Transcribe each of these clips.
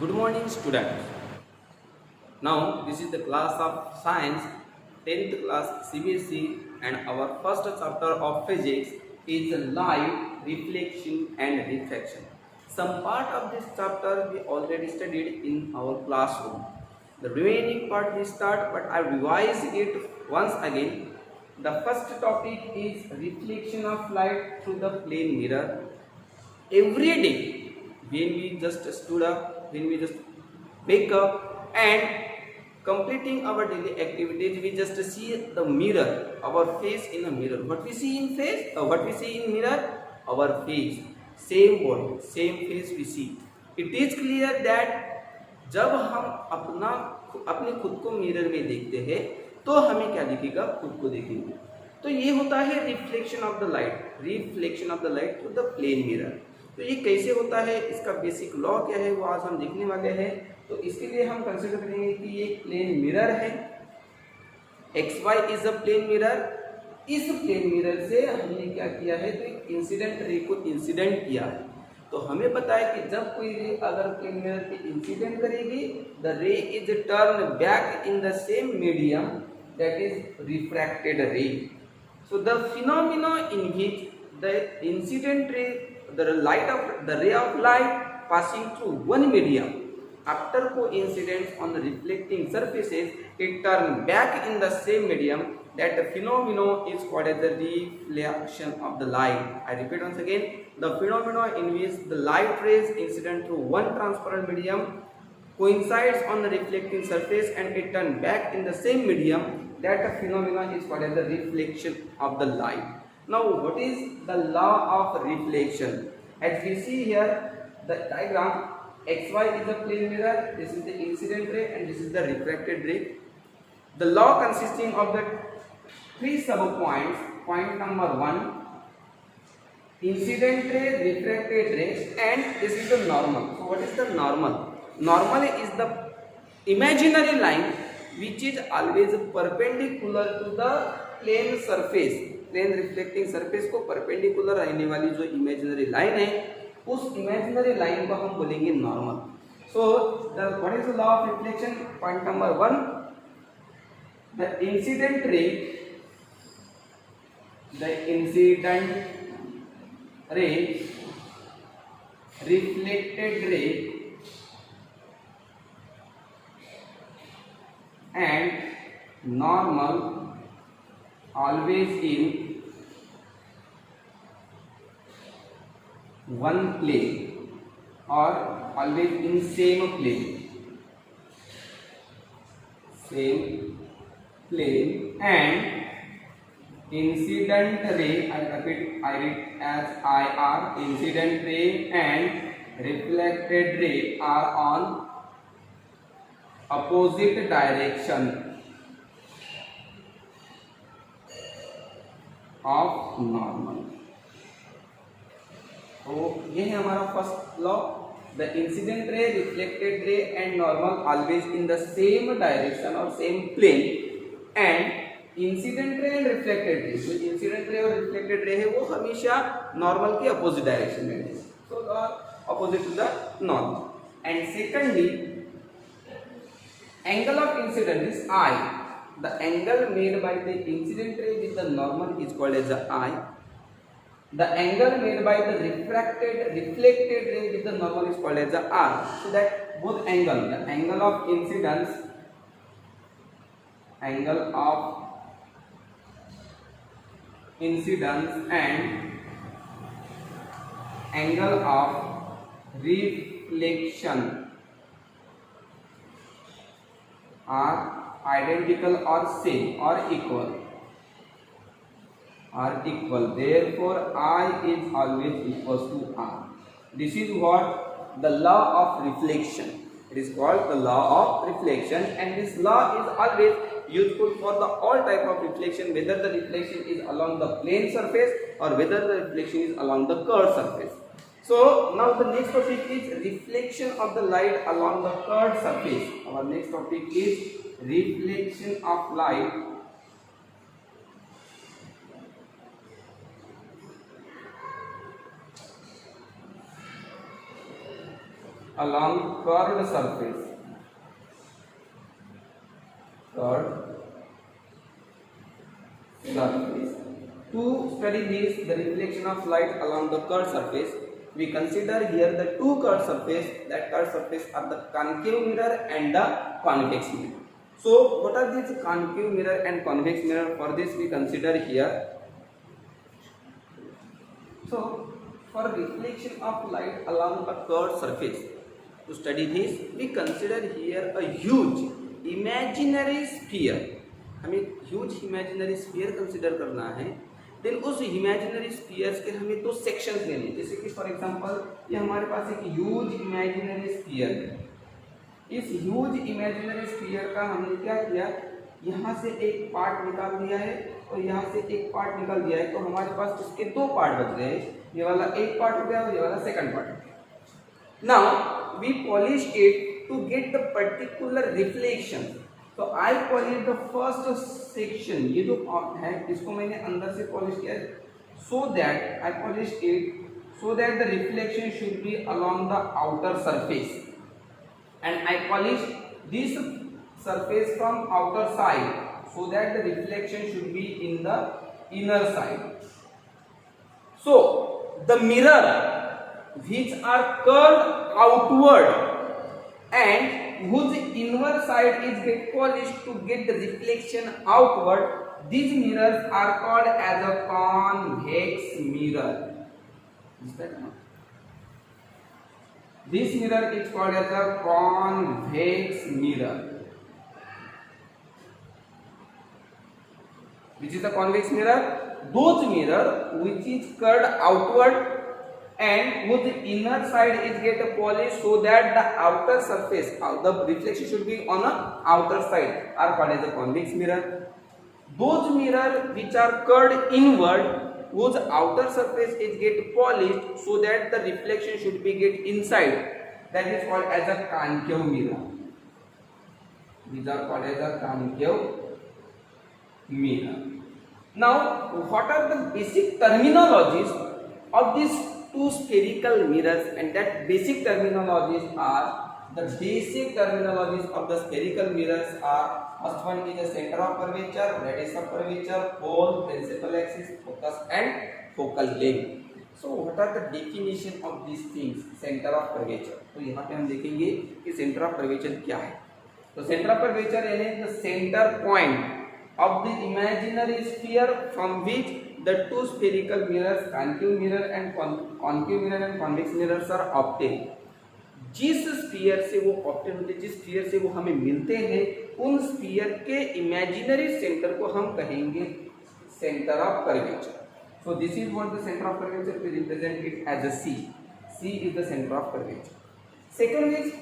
Good morning, students. Now, this is the class of science, 10th class CBSE, and our first chapter of physics is light, reflection, and refraction. Some part of this chapter we already studied in our classroom. The remaining part we start, but I revise it once again. The first topic is reflection of light through the plane mirror. Every day when we just stood up, when we just wake up and completing our daily activities, we just see the mirror, our face in a mirror. What we see in face, what we see in mirror, our face, same body, same face we see. It is clear that जब हम अपने खुद को mirror में देखते हैं तो हमें क्या दिखेगा, खुद को देखेंगे। तो ये होता है reflection of the light, reflection of the light through the plane mirror. तो ये कैसे होता है, इसका बेसिक लॉ क्या है, वो आज हम देखने वाले हैं। तो इसके लिए हम कंसिडर करेंगे कि ये प्लेन मिरर है, X Y is a plane mirror. इस प्लेन मिरर से हमने क्या किया है, तो एक इंसिडेंट रे को इंसिडेंट किया है। तो हमें पता है कि जब कोई रे अगर प्लेन मिरर पे इंसिडेंट करेगी, द रे is turn back in the same medium, that is refracted रे। So the phenomena in which the incident ray, the ray of light passing through one medium, after coincidence on the reflecting surfaces, it turn back in the same medium. That phenomenon is called as the reflection of the light. I repeat once again, the phenomenon in which the light rays incident through one transparent medium coincides on the reflecting surface and it turn back in the same medium, that phenomenon is called as the reflection of the light. Now what is the law of reflection? As we see here the diagram, xy is the plane mirror, this is the incident ray and this is the refracted ray. The law consisting of the three sub points. Point number 1, incident ray, refracted ray, and this is the normal. So what is the normal? Normal is the imaginary line which is always perpendicular to the plane surface. Plane reflecting surface को perpendicular रहने वाली जो imaginary line है, उस imaginary line को हम बोलेंगे normal. So what is the law of reflection? Point number 1, the incident ray, reflected रे and normal always in one plane or always in same plane and incident ray, I read as IR, incident ray and reflected ray are on opposite direction of normal. तो ये है हमारा first law, the incident ray, reflected ray and normal always in the same direction और same plane, and incident ray and reflected ray, जो incident ray और reflected ray है वो हमेशा नॉर्मल के अपोजिट डायरेक्शन में है, so opposite to the normal. And secondly, angle of incident is I. The angle made by the incident ray with the normal is called as the I. The angle made by the reflected ray with the normal is called as the R. So that both angle, the angle of incidence, and angle of reflection are identical or same or equal, therefore I is always equals to R. This is what the law of reflection, it is called the law of reflection, and this law is always useful for the all type of reflection, whether the reflection is along the plane surface or whether the reflection is along the curved surface. So now the next topic is reflection of the light along the curved surface. Our next topic is reflection of light along curved surface. Curved surface. To study this, the reflection of light along the curved surface, we consider here the two curved surface. That curved surface are the concave mirror and the convex mirror. So what are these concave mirror and convex mirror? For this we consider here. So for reflection of light along a curved surface, to study this we consider here a huge imaginary sphere. हमें huge imaginary sphere consider करना है. Then उस imaginary spheres के हमें दो sections लेने हैं. जैसे कि फॉर एग्जांपल ये हमारे पास एक ह्यूज इमेजिनरी स्फीयर है. इस ह्यूज इमेजिनरी स्फीयर का हमने क्या किया, यहाँ से एक पार्ट निकाल दिया है और यहाँ से एक पार्ट निकाल दिया है. तो हमारे पास इसके दो पार्ट बच गए. ये वाला एक पार्ट हो गया और ये वाला सेकंड पार्ट हो गया. Now we polish it to get the particular reflection. तो I polish the first section. ये जो है इसको मैंने अंदर से पॉलिश किया है. So that I polish it so that the reflection should be along the outer surface. And I polish this surface from outer side so that the reflection should be in the inner side. So the mirror which are curved outward and whose inward side is get polished to get the reflection outward, these mirrors are called as a convex mirror. Is that not? This mirror is called as a convex mirror. Which is the convex mirror? Those mirror which is curved outward and whose inner side is get polished so that the outer surface, the reflection should be on the outer side, are called as a convex mirror. Those mirror which are curved inward, whose outer surface is get polished so that the reflection should be get inside, that is called as a concave mirror. These are called as a concave mirror. Now what are the basic terminologies of these two spherical mirrors? And that basic terminologies are, the basic terminologies of the spherical mirrors are: first one is the center of curvature, radius of curvature, pole, principal axis, focus and focal length. So what are the definition of these things? Center of curvature. तो यहाँ पे हम देखेंगे कि center of curvature क्या है. तो center of curvature यानी the center point of the imaginary sphere from which the two spherical mirrors, concave mirror and concave mirror and convex mirrors are obtained. जिस स्फीयर से वो ऑब्टेन होते, जिस sphere से वो हमें मिलते हैं, उन स्फीयर के इमेजिनरी सेंटर को हम कहेंगे centre of curvature. So this is what the centre of curvature, we represent it as a C. C is the centre of curvature. Second is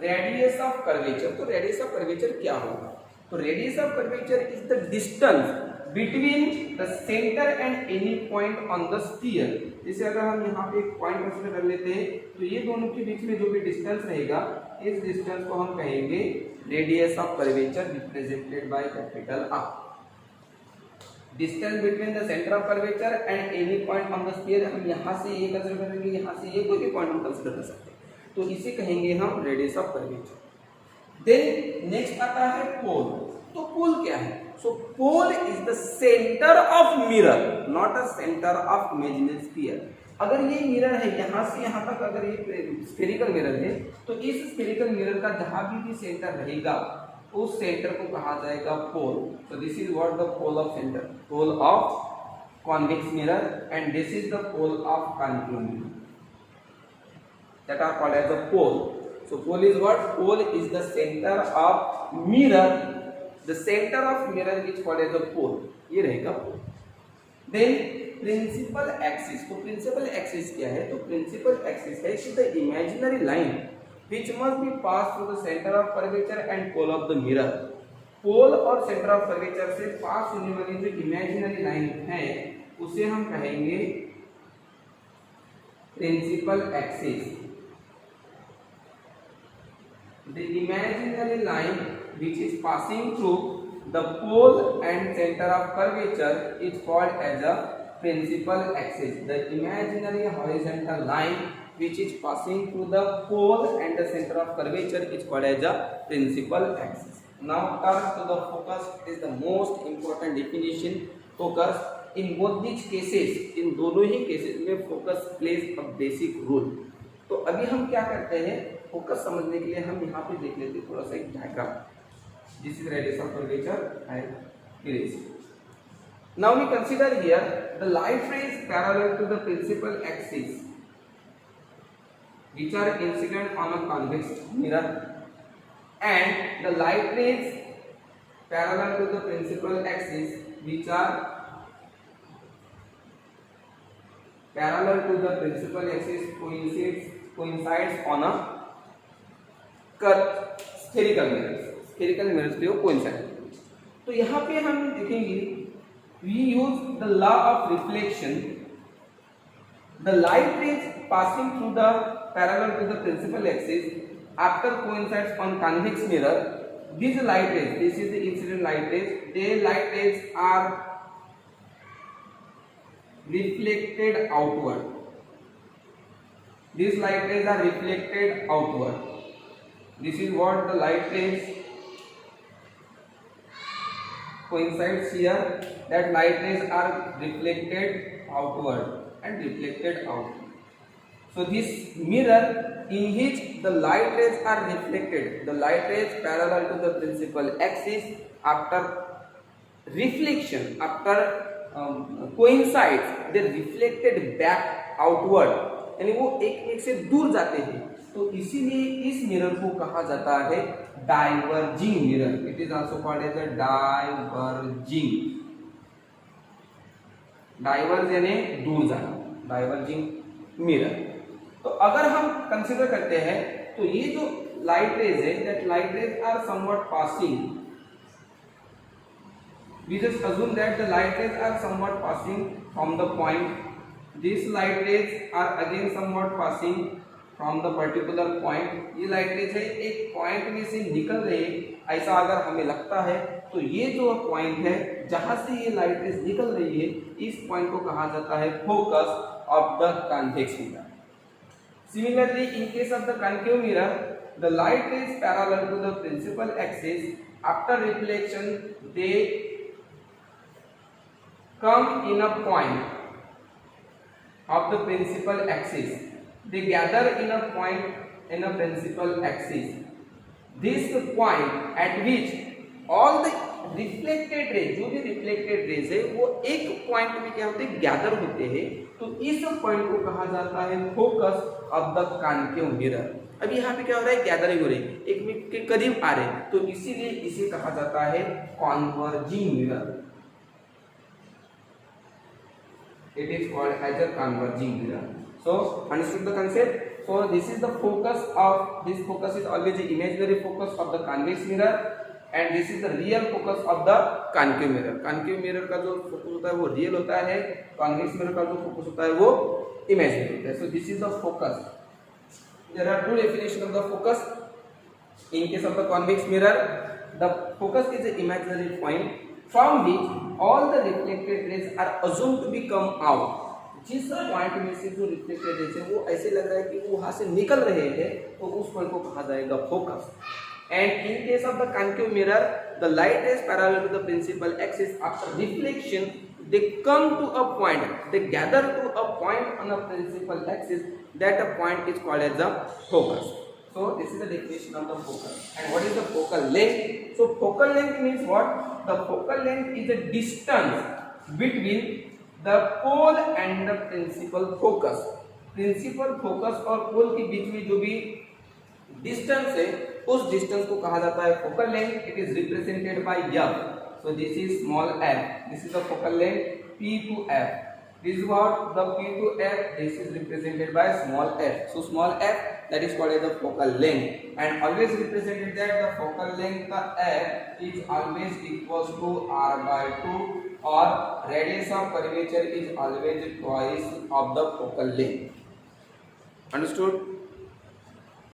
radius of curvature. तो radius of curvature क्या होगा? तो radius of curvature is the distance between the centre and any point on the sphere. जैसे अगर हम यहाँ पे एक पॉइंट कंसीडर कर लेते हैं, तो ये दोनों के बीच में जो भी डिस्टेंस रहेगा, इस डिस्टेंस को हम कहेंगे radius of curvature, represented by capital R. Distance between the centre of curvature and any point on the sphere. हम यहाँ से ये कंसीडर करेंगे, यहाँ से ये कोई भी पॉइंट हम कंसीडर कर सकते हैं, तो इसे कहेंगे हम radius of curvature. Then next आता है पोल. तो पोल क्या है? So pole is the center of mirror, not a center of imaginary sphere. अगर ये मिरर है, यहाँ से यहाँ तक अगर ये स्फेरिकल मिरर है, तो इस स्फेरिकल मिरर का जहाँ भी सेंटर रहेगा, उस सेंटर को कहा जाएगा पोल. So this is what the pole of center, pole of convex mirror, and this is the pole of concave mirror, that are called as a pole. So pole is what? Pole is the center of mirror. The center of mirror is called as a pole. ये रहेगा pole. Then principal axis. तो principal axis क्या है? तो principal axis है the imaginary line which must be passed through the center of curvature and pole of the mirror. Pole और center of curvature से पास होने वाली जो imaginary line है, उसे हम कहेंगे principal axis. The imaginary line which is passing through the pole and center of curvature is called as a principal axis. The imaginary horizontal line which is passing through the pole and the center of curvature is called as the principal axis. Now turn to the focus is the most important definition. Focus in both these cases, in दोनों ही cases में focus plays a basic role. तो अभी हम क्या करते हैं, focus समझने के लिए हम यहाँ पे देख लेते हैं थोड़ा सा एक diagram. This is radius of curvature and erase. Now we consider here the light rays parallel to the principal axis which are incident on a convex mirror, and the light rays parallel to the principal axis which are parallel to the principal axis coincides on a spherical mirrors. Spherical mirrors पे वो coincide. तो यहाँ पे हम देखेंगे we use the law of reflection. The light rays passing through the parallel to the principal axis after coincides on convex mirror. These light rays, this is the incident light rays. They light rays are reflected outward. These light rays are reflected outward. This is what the light rays coincides here, that light rays are reflected outward and reflected out. So this mirror in which the light rays are reflected, the light rays parallel to the principal axis after reflection, after coincides, they reflected back outward, यानी वो एक से दूर जाते हैं. तो इसीलिए इस मिरर को कहा जाता है diverging mirror. It is also called as a diverging. Diverge यानी दूर जाना, डाइवर्जिंग मिरर. तो अगर हम कंसीडर करते हैं तो ये जो लाइट रेज है, that light rays are somewhat passing. We just assume that the light rays are somewhat passing from the point. This light rays are again somewhat passing from the particular point. ये light rays है एक point में से निकल रही है, ऐसा अगर हमें लगता है तो ये जो पॉइंट है जहां से ये लाइट रेज निकल रही है, इस पॉइंट को कहा जाता है focus of the convex mirror. Similarly in case of the concave mirror, the light rays parallel to the principal axis after reflection they come in a point of the principal axis. They gather in a point in a principal axis. This point at which all the reflected rays, जो भी reflected rays है वो एक point में क्या होते हैं, gather होते हैं. तो इस point को कहा जाता है focus of the concave mirror. अब यहाँ पे क्या हो रहा है, गैदरिंग हो रही है, एक के करीब आ रहे हैं, तो इसीलिए इसे कहा जाता है converging mirror. It is called as a converging mirror. So understood the concept. So this is the focus of, this focus is always the imaginary focus of the convex mirror, and this is the real focus of the concave mirror. Concave mirror का जो focus होता है वो real होता है, convex mirror का जो focus होता है वो imaginary होता है. So this is the focus. There are two definitions of the focus. In case of the convex mirror, the focus is an imaginary point from which all the reflected rays are assumed to be come out. जिस point में से जो reflected raise है वो ऐसे लग रहा है कि वो वहां से निकल रहे हैं, तो उस पॉइंट को कहा जाएगा focus. And in case of the concave mirror, the light rays parallel to the principal axis after reflection they come to a point, they gather to a point on a principal axis, that a point is called as the focus. So this is the definition of the focus. And what is the focal length? So focal length means what? The focal length is the distance between the pole and the principal focus. Principal focus और pole के बीच में जो भी distance है, उस distance को कहा जाता है focal length. It is represented by f. So this is small f. This is the focal length p to f. This is what the p to f. This is represented by small f. So small f, that is called as the focal length, and always represented that the focal length the f is always equals to r by 2, or radius of curvature is always twice of the focal length. Understood?